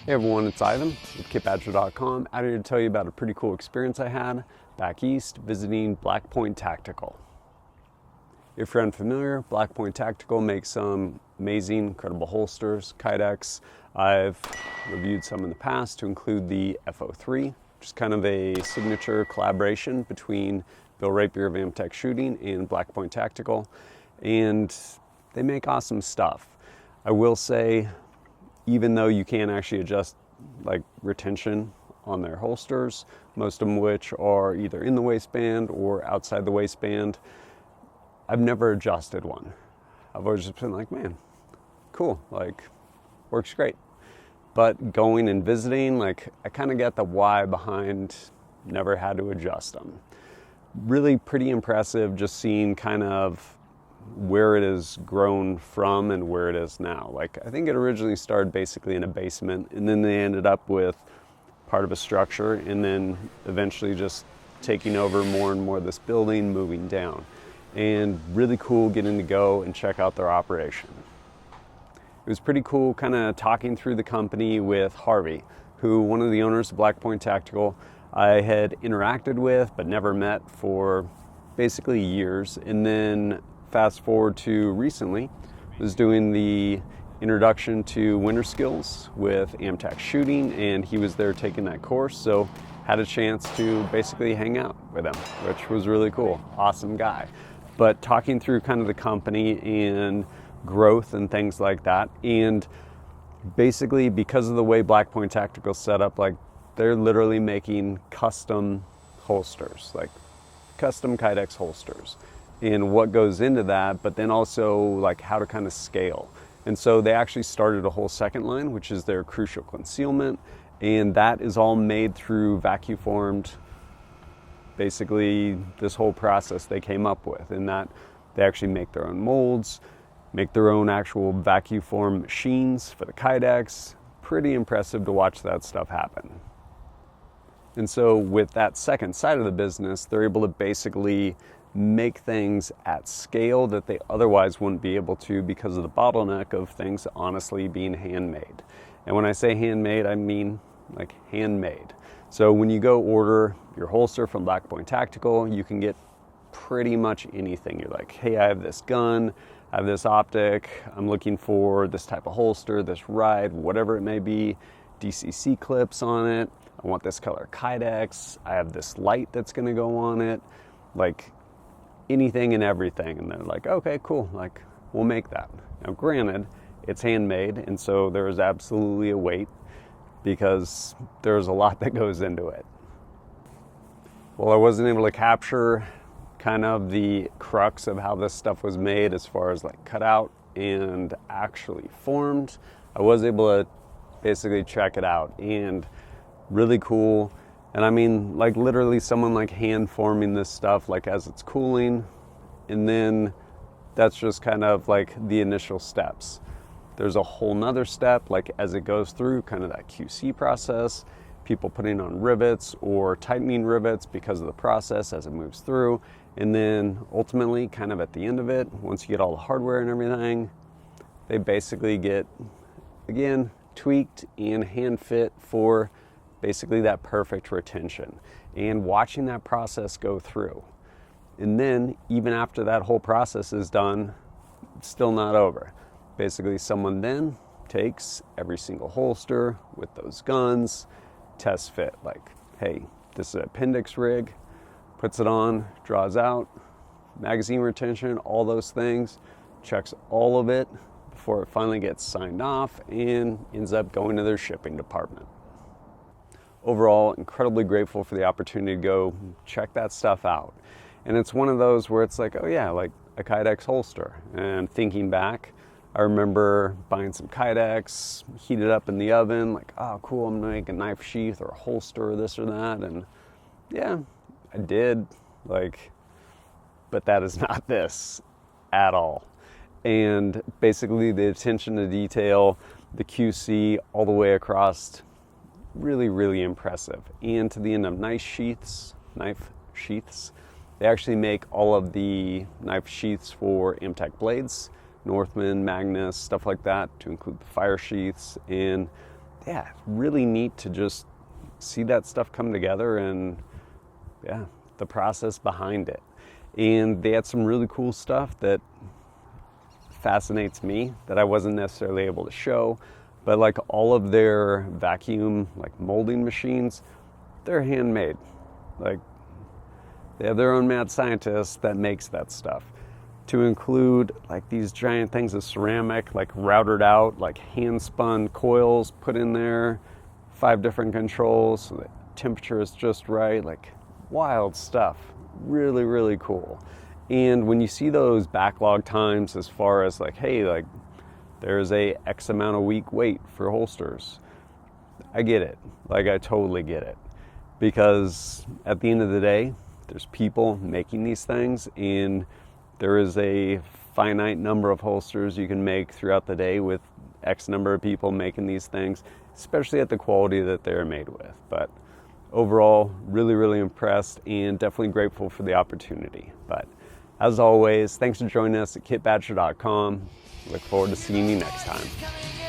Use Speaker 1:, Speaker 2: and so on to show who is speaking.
Speaker 1: Hey everyone, it's Ivan with KitBadger.com, out here to tell you about a pretty cool experience I had back east visiting Black Point Tactical. If you're unfamiliar, Black Point Tactical makes some amazing, incredible holsters, Kydex. I've reviewed some in the past to include the FO3, which is kind of a signature collaboration between Bill Rapier of Amtech Shooting and Black Point Tactical, and they make awesome stuff. I will say, even though you can actually adjust like retention on their holsters, most of them which are either in the waistband or outside the waistband, I've never adjusted one. I've always just been like, man, cool, like works great. But going and visiting, like I kind of get the why behind never had to adjust them. Really pretty impressive just seeing kind of where it has grown from and where it is now. Like I think it originally started basically in a basement, and then they ended up with part of a structure, and then eventually just taking over more and more of this building, moving down. And really cool getting to go and check out their operation. It was pretty cool kind of talking through the company with Harvey, who one of the owners of Black Point Tactical I had interacted with but never met for basically years. And then fast forward to recently, was doing the introduction to winter skills with Amtech Shooting, and he was there taking that course, so had a chance to basically hang out with him, which was really cool. Awesome guy. But talking through kind of the company and growth and things like that, and basically because of the way Black Point Tactical set up, like they're literally making custom holsters, like custom Kydex holsters, and what goes into that, but then also like how to kind of scale. And so they actually started a whole second line, which is their Crucial Concealment, and that is all made through vacuum formed, basically this whole process they came up with, and that they actually make their own molds, make their own actual vacuum form machines for the Kydex. Pretty impressive to watch that stuff happen. And so with that second side of the business, they're able to basically make things at scale that they otherwise wouldn't be able to because of the bottleneck of things honestly being handmade. And when I say handmade, I mean like handmade. So when you go order your holster from Black Point Tactical, you can get pretty much anything. You're like, hey, I have this gun, I have this optic, I'm looking for this type of holster, this ride, whatever it may be, DCC clips on it, I want this color Kydex, I have this light that's gonna go on it, like anything and everything. And they're like, okay, cool, like we'll make that. Now granted, it's handmade, and so there is absolutely a weight because there's a lot that goes into it. Well, I wasn't able to capture kind of the crux of how this stuff was made as far as like cut out and actually formed. I was able to basically check it out, and really cool. And I mean, like literally someone like hand forming this stuff like as it's cooling, and then that's just kind of like the initial steps. There's a whole nother step like as it goes through kind of that QC process, people putting on rivets or tightening rivets because of the process as it moves through. And then ultimately kind of at the end of it, once you get all the hardware and everything, they basically get, again, tweaked and hand fit for basically that perfect retention, and watching that process go through. And then even after that whole process is done, it's still not over. Basically someone then takes every single holster with those guns, test fit, like, hey, this is an appendix rig, puts it on, draws out, magazine retention, all those things, checks all of it before it finally gets signed off and ends up going to their shipping department. Overall, incredibly grateful for the opportunity to go check that stuff out. And it's one of those where it's like, oh yeah, like a Kydex holster. And thinking back, I remember buying some Kydex, heated up in the oven, like, oh cool, I'm gonna make a knife sheath or a holster or this or that. And yeah, I did, like, but that is not this at all. And basically the attention to detail, the QC all the way across, really, really impressive. And to the end of knife sheaths, they actually make all of the knife sheaths for Amtech blades, Northman, Magnus, stuff like that, to include the fire sheaths. And yeah, really neat to just see that stuff come together and yeah, the process behind it. And they had some really cool stuff that fascinates me that I wasn't necessarily able to show, but like all of their vacuum like molding machines, they're handmade. Like they have their own mad scientist that makes that stuff. To include like these giant things of ceramic, like routed out, like hand spun coils put in there, 5 different controls, so the temperature is just right, like wild stuff. Really, really cool. And when you see those backlog times as far as like, hey, like there's a X amount of week wait for holsters, I get it. Like I totally get it. Because at the end of the day, there's people making these things, and there is a finite number of holsters you can make throughout the day with X number of people making these things, especially at the quality that they're made with. But overall, really, really impressed and definitely grateful for the opportunity. But as always, thanks for joining us at kitbadger.com. Look forward to seeing you next time.